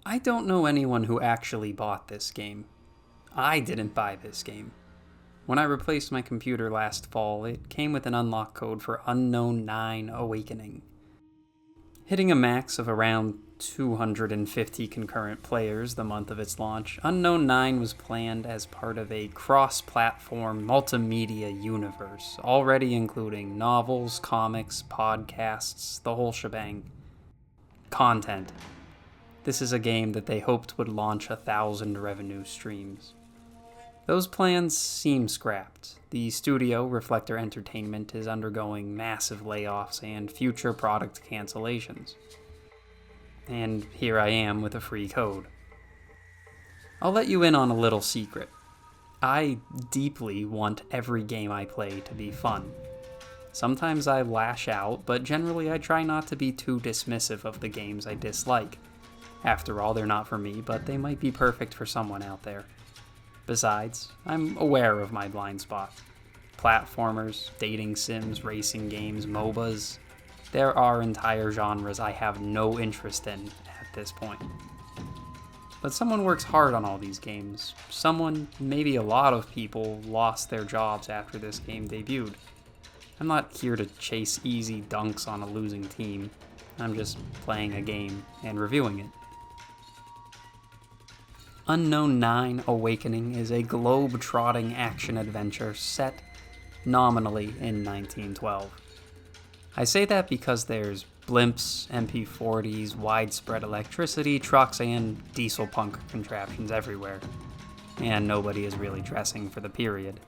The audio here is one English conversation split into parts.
I don't know anyone who actually bought this game. I didn't buy this game. When I replaced my computer last fall, it came with an unlock code for Unknown 9 Awakening. Hitting a max of around 250 concurrent players the month of its launch, Unknown 9 was planned as part of a cross-platform multimedia universe, already including novels, comics, podcasts, the whole shebang. Content. This is a game that they hoped would launch 1,000 revenue streams. Those plans seem scrapped. The studio, Reflector Entertainment, is undergoing massive layoffs and future product cancellations. And here I am with a free code. I'll let you in on a little secret. I deeply want every game I play to be fun. Sometimes I lash out, but generally I try not to be too dismissive of the games I dislike. After all, they're not for me, but they might be perfect for someone out there. Besides, I'm aware of my blind spot. Platformers, dating sims, racing games, MOBAs. There are entire genres I have no interest in at this point. But someone works hard on all these games. Someone, maybe a lot of people, lost their jobs after this game debuted. I'm not here to chase easy dunks on a losing team. I'm just playing a game and reviewing it. Unknown 9 Awakening is a globe-trotting action-adventure set nominally in 1912. I say that because there's blimps, MP40s, widespread electricity, trucks, and diesel punk contraptions everywhere, and nobody is really dressing for the period.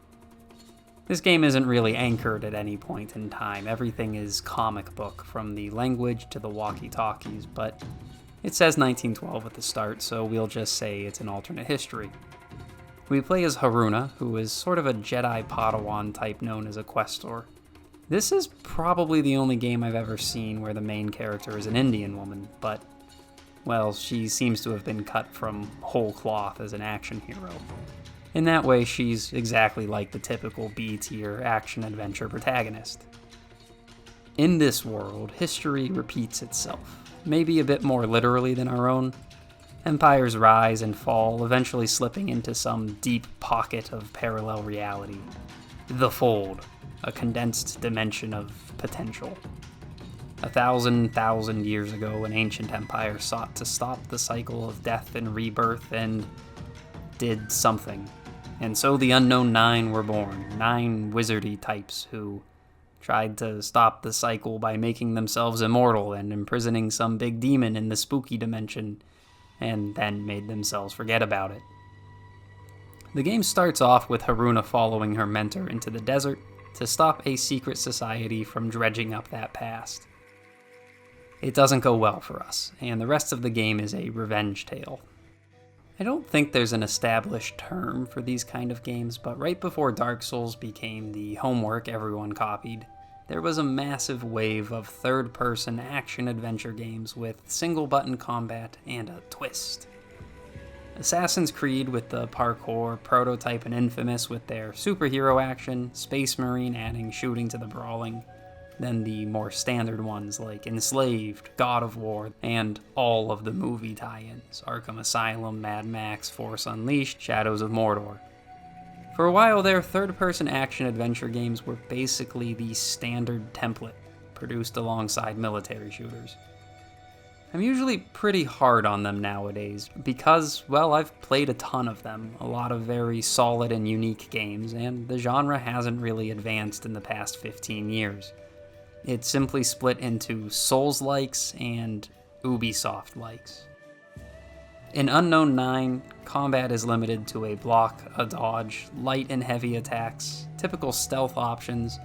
This game isn't really anchored at any point in time. Everything is comic book, from the language to the walkie-talkies, but it says 1912 at the start, so we'll just say it's an alternate history. We play as Haruna, who is sort of a Jedi Padawan type known as a Questor. This is probably the only game I've ever seen where the main character is an Indian woman, but, well, she seems to have been cut from whole cloth as an action hero. In that way, she's exactly like the typical B-tier action-adventure protagonist. In this world, history repeats itself. Maybe a bit more literally than our own. Empires rise and fall, eventually slipping into some deep pocket of parallel reality. The Fold, a condensed dimension of potential. 1,000 years ago, an ancient empire sought to stop the cycle of death and rebirth and did something. And so the Unknown 9 were born, 9 wizardy types who tried to stop the cycle by making themselves immortal and imprisoning some big demon in the spooky dimension, and then made themselves forget about it. The game starts off with Haruna following her mentor into the desert to stop a secret society from dredging up that past. It doesn't go well for us, and the rest of the game is a revenge tale. I don't think there's an established term for these kind of games, but right before Dark Souls became the homework everyone copied, there was a massive wave of third-person action-adventure games with single-button combat and a twist. Assassin's Creed with the parkour, Prototype and Infamous with their superhero action, Space Marine adding shooting to the brawling, then the more standard ones like Enslaved, God of War, and all of the movie tie-ins, Arkham Asylum, Mad Max, Force Unleashed, Shadows of Mordor. For a while there, third-person action-adventure games were basically the standard template, produced alongside military shooters. I'm usually pretty hard on them nowadays, because, well, I've played a ton of them, a lot of very solid and unique games, and the genre hasn't really advanced in the past 15 years. It's simply split into Souls-likes and Ubisoft-likes. In Unknown 9, combat is limited to a block, a dodge, light and heavy attacks, typical stealth options,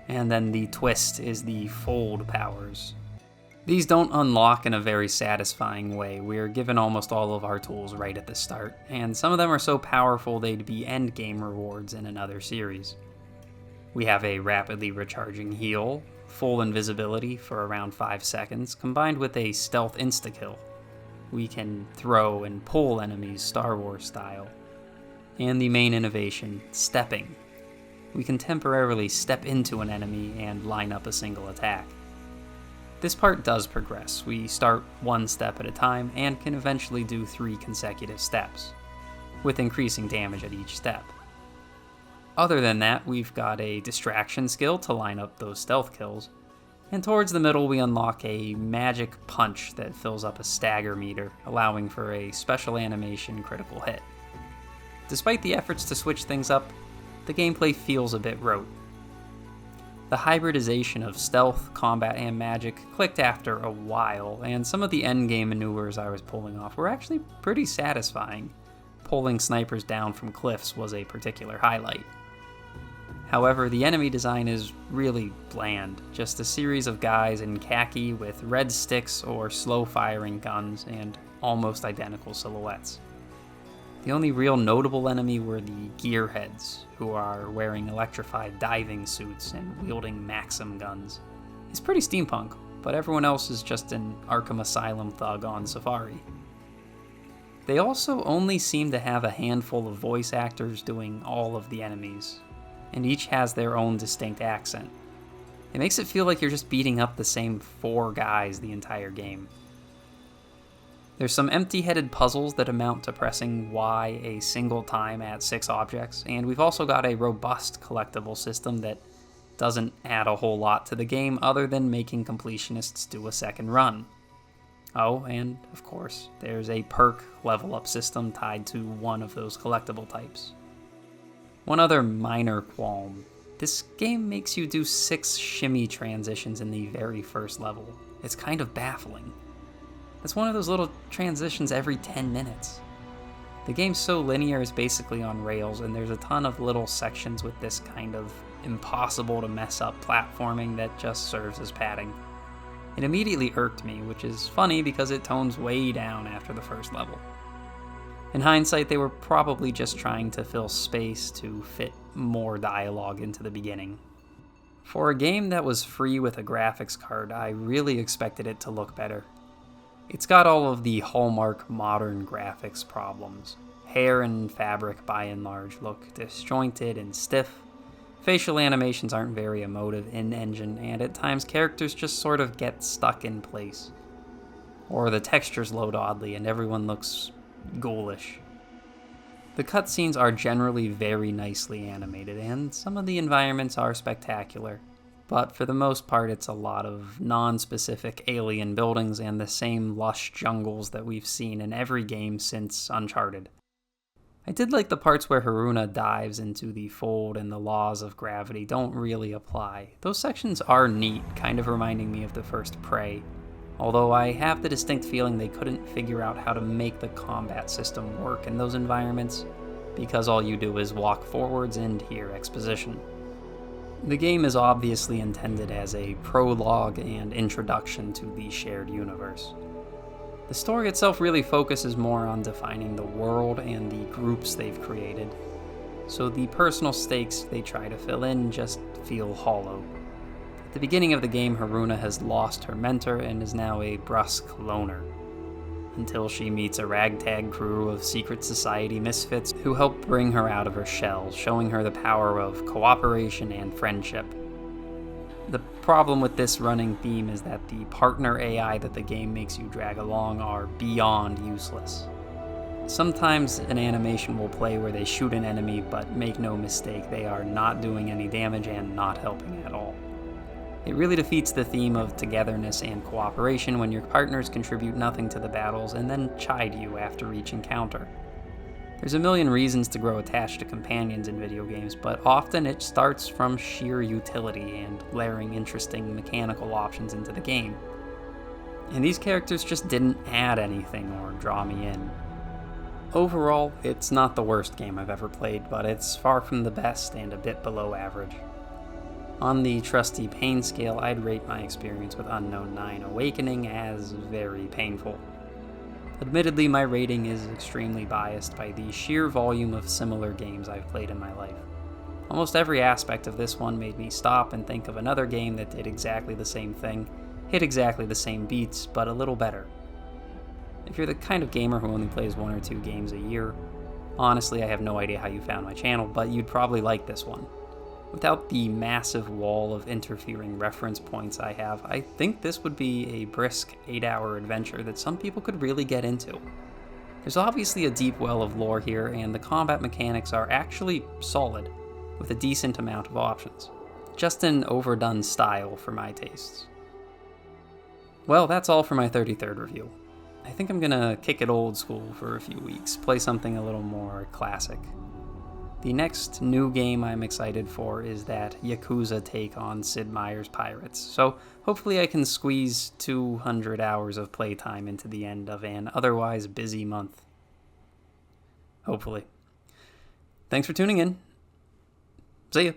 and then the twist is the fold powers. These don't unlock in a very satisfying way. We're given almost all of our tools right at the start, and some of them are so powerful they'd be endgame rewards in another series. We have a rapidly recharging heal, full invisibility for around 5 seconds, combined with a stealth insta-kill. We can throw and pull enemies Star Wars style. And the main innovation, stepping. We can temporarily step into an enemy and line up a single attack. This part does progress. We start one step at a time and can eventually do 3 consecutive steps, with increasing damage at each step. Other than that, we've got a distraction skill to line up those stealth kills, and towards the middle we unlock a magic punch that fills up a stagger meter, allowing for a special animation critical hit. Despite the efforts to switch things up, the gameplay feels a bit rote. The hybridization of stealth, combat, and magic clicked after a while, and some of the endgame maneuvers I was pulling off were actually pretty satisfying. Pulling snipers down from cliffs was a particular highlight. However, the enemy design is really bland, just a series of guys in khaki with red sticks or slow-firing guns and almost identical silhouettes. The only real notable enemy were the gearheads, who are wearing electrified diving suits and wielding Maxim guns. It's pretty steampunk, but everyone else is just an Arkham Asylum thug on safari. They also only seem to have a handful of voice actors doing all of the enemies, and each has their own distinct accent. It makes it feel like you're just beating up the same 4 guys the entire game. There's some empty-headed puzzles that amount to pressing Y a single time at 6 objects, and we've also got a robust collectible system that doesn't add a whole lot to the game other than making completionists do a second run. Oh, and of course, there's a perk level-up system tied to one of those collectible types. One other minor qualm: this game makes you do 6 shimmy transitions in the very first level. It's kind of baffling. It's one of those little transitions every 10 minutes. The game's so linear, it's basically on rails, and there's a ton of little sections with this kind of impossible to mess up platforming that just serves as padding. It immediately irked me, which is funny because it tones way down after the first level. In hindsight, they were probably just trying to fill space to fit more dialogue into the beginning. For a game that was free with a graphics card, I really expected it to look better. It's got all of the hallmark modern graphics problems. Hair and fabric, by and large, look disjointed and stiff. Facial animations aren't very emotive in-engine, and at times characters just sort of get stuck in place. Or the textures load oddly and everyone looks ghoulish. The cutscenes are generally very nicely animated, and some of the environments are spectacular. But for the most part, it's a lot of non-specific alien buildings and the same lush jungles that we've seen in every game since Uncharted. I did like the parts where Haruna dives into the fold and the laws of gravity don't really apply. Those sections are neat, kind of reminding me of the first Prey, although I have the distinct feeling they couldn't figure out how to make the combat system work in those environments, because all you do is walk forwards and hear exposition. The game is obviously intended as a prologue and introduction to the shared universe. The story itself really focuses more on defining the world and the groups they've created, so the personal stakes they try to fill in just feel hollow. At the beginning of the game, Haruna has lost her mentor and is now a brusque loner, until she meets a ragtag crew of secret society misfits who help bring her out of her shell, showing her the power of cooperation and friendship. The problem with this running theme is that the partner AI that the game makes you drag along are beyond useless. Sometimes an animation will play where they shoot an enemy, but make no mistake, they are not doing any damage and not helping at all. It really defeats the theme of togetherness and cooperation when your partners contribute nothing to the battles and then chide you after each encounter. There's a million reasons to grow attached to companions in video games, but often it starts from sheer utility and layering interesting mechanical options into the game. And these characters just didn't add anything or draw me in. Overall, it's not the worst game I've ever played, but it's far from the best and a bit below average. On the trusty pain scale, I'd rate my experience with Unknown 9 Awakening as very painful. Admittedly, my rating is extremely biased by the sheer volume of similar games I've played in my life. Almost every aspect of this one made me stop and think of another game that did exactly the same thing, hit exactly the same beats, but a little better. If you're the kind of gamer who only plays 1 or 2 games a year, honestly I have no idea how you found my channel, but you'd probably like this one. Without the massive wall of interfering reference points I have, I think this would be a brisk 8-hour adventure that some people could really get into. There's obviously a deep well of lore here, and the combat mechanics are actually solid, with a decent amount of options. Just an overdone style for my tastes. Well, that's all for my 33rd review. I think I'm gonna kick it old school for a few weeks, play something a little more classic. The next new game I'm excited for is that Yakuza take on Sid Meier's Pirates, so hopefully I can squeeze 200 hours of playtime into the end of an otherwise busy month. Hopefully. Thanks for tuning in. See ya.